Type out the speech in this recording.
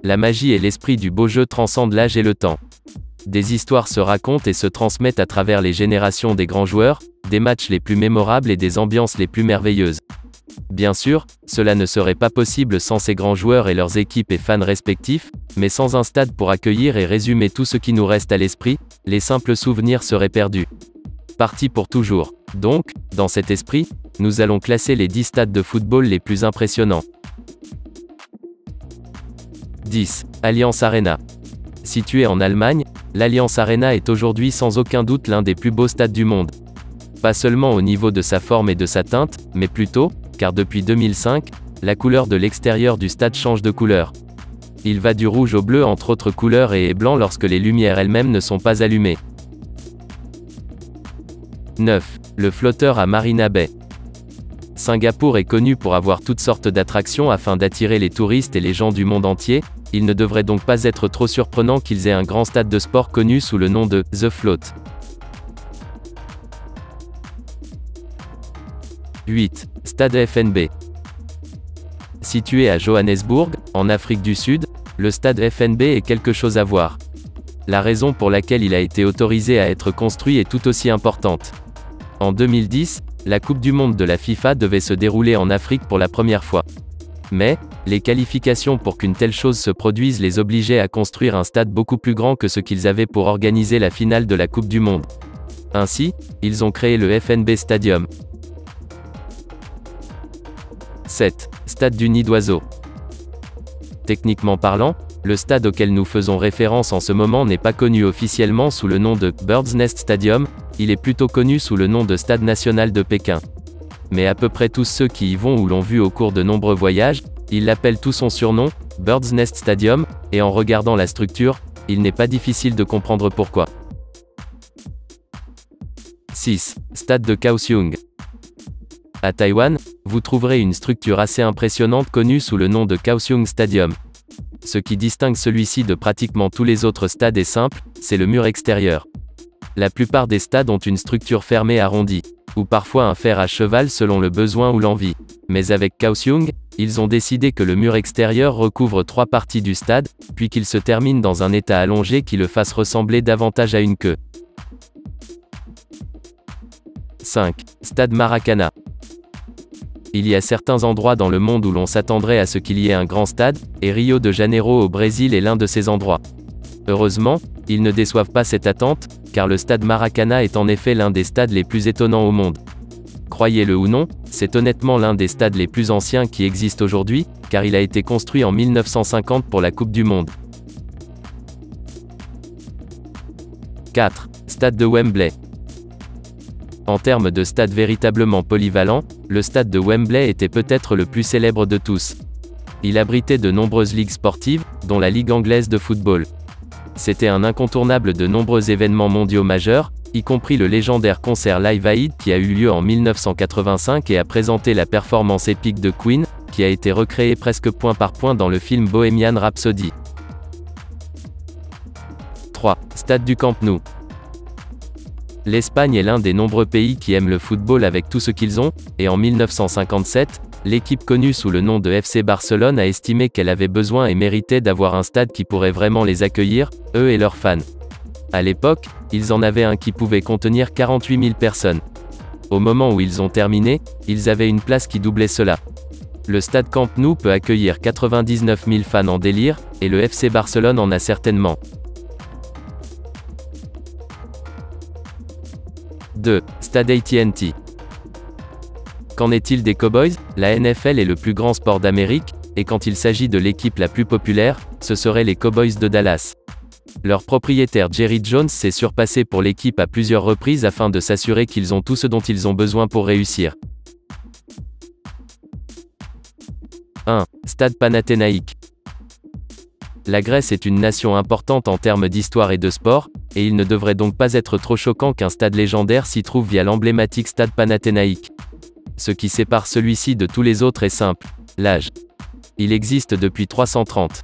La magie et l'esprit du beau jeu transcendent l'âge et le temps. Des histoires se racontent et se transmettent à travers les générations des grands joueurs, des matchs les plus mémorables et des ambiances les plus merveilleuses. Bien sûr, cela ne serait pas possible sans ces grands joueurs et leurs équipes et fans respectifs, mais sans un stade pour accueillir et résumer tout ce qui nous reste à l'esprit, les simples souvenirs seraient perdus. Partis pour toujours. Donc, dans cet esprit, nous allons classer les 10 stades de football les plus impressionnants. 10. Allianz Arena. Situé en Allemagne, l'Allianz Arena est aujourd'hui sans aucun doute l'un des plus beaux stades du monde. Pas seulement au niveau de sa forme et de sa teinte, mais plutôt, car depuis 2005, la couleur de l'extérieur du stade change de couleur. Il va du rouge au bleu entre autres couleurs et est blanc lorsque les lumières elles-mêmes ne sont pas allumées. 9. Le flotteur à Marina Bay. Singapour est connu pour avoir toutes sortes d'attractions afin d'attirer les touristes et les gens du monde entier, il ne devrait donc pas être trop surprenant qu'ils aient un grand stade de sport connu sous le nom de « The Float ». 8. Stade FNB. Situé à Johannesburg, en Afrique du Sud, le stade FNB est quelque chose à voir. La raison pour laquelle il a été autorisé à être construit est tout aussi importante. En 2010, la Coupe du Monde de la FIFA devait se dérouler en Afrique pour la première fois. Mais, les qualifications pour qu'une telle chose se produise les obligeaient à construire un stade beaucoup plus grand que ce qu'ils avaient pour organiser la finale de la Coupe du Monde. Ainsi, ils ont créé le FNB Stadium. 7. Stade du Nid d'Oiseau. Techniquement parlant, le stade auquel nous faisons référence en ce moment n'est pas connu officiellement sous le nom de Bird's Nest Stadium, il est plutôt connu sous le nom de Stade National de Pékin. Mais à peu près tous ceux qui y vont ou l'ont vu au cours de nombreux voyages, ils l'appellent tout son surnom, Bird's Nest Stadium, et en regardant la structure, il n'est pas difficile de comprendre pourquoi. 6. Stade de Kaohsiung. À Taïwan, vous trouverez une structure assez impressionnante connue sous le nom de Kaohsiung Stadium. Ce qui distingue celui-ci de pratiquement tous les autres stades est simple, c'est le mur extérieur. La plupart des stades ont une structure fermée arrondie, ou parfois un fer à cheval selon le besoin ou l'envie. Mais avec Kaohsiung, ils ont décidé que le mur extérieur recouvre 3 parties du stade, puis qu'il se termine dans un état allongé qui le fasse ressembler davantage à une queue. 5. Stade Maracana. Il y a certains endroits dans le monde où l'on s'attendrait à ce qu'il y ait un grand stade, et Rio de Janeiro au Brésil est l'un de ces endroits. Heureusement, ils ne déçoivent pas cette attente, car le stade Maracana est en effet l'un des stades les plus étonnants au monde. Croyez-le ou non, c'est honnêtement l'un des stades les plus anciens qui existent aujourd'hui, car il a été construit en 1950 pour la Coupe du Monde. 4. Stade de Wembley. En termes de stade véritablement polyvalent, le stade de Wembley était peut-être le plus célèbre de tous. Il abritait de nombreuses ligues sportives, dont la Ligue anglaise de football. C'était un incontournable de nombreux événements mondiaux majeurs, y compris le légendaire concert Live Aid qui a eu lieu en 1985 et a présenté la performance épique de Queen, qui a été recréée presque point par point dans le film Bohemian Rhapsody. 3. Stade du Camp Nou. L'Espagne est l'un des nombreux pays qui aiment le football avec tout ce qu'ils ont, et en 1957, l'équipe connue sous le nom de FC Barcelone a estimé qu'elle avait besoin et méritait d'avoir un stade qui pourrait vraiment les accueillir, eux et leurs fans. À l'époque, ils en avaient un qui pouvait contenir 48 000 personnes. Au moment où ils ont terminé, ils avaient une place qui doublait cela. Le stade Camp Nou peut accueillir 99 000 fans en délire, et le FC Barcelone en a certainement. 2. Stade AT&T. Qu'en est-il des Cowboys? La NFL est le plus grand sport d'Amérique, et quand il s'agit de l'équipe la plus populaire, ce seraient les Cowboys de Dallas. Leur propriétaire Jerry Jones s'est surpassé pour l'équipe à plusieurs reprises afin de s'assurer qu'ils ont tout ce dont ils ont besoin pour réussir. 1. Stade Panathénaïque. La Grèce est une nation importante en termes d'histoire et de sport, et il ne devrait donc pas être trop choquant qu'un stade légendaire s'y trouve via l'emblématique stade Panathénaïque. Ce qui sépare celui-ci de tous les autres est simple. L'âge. Il existe depuis 330.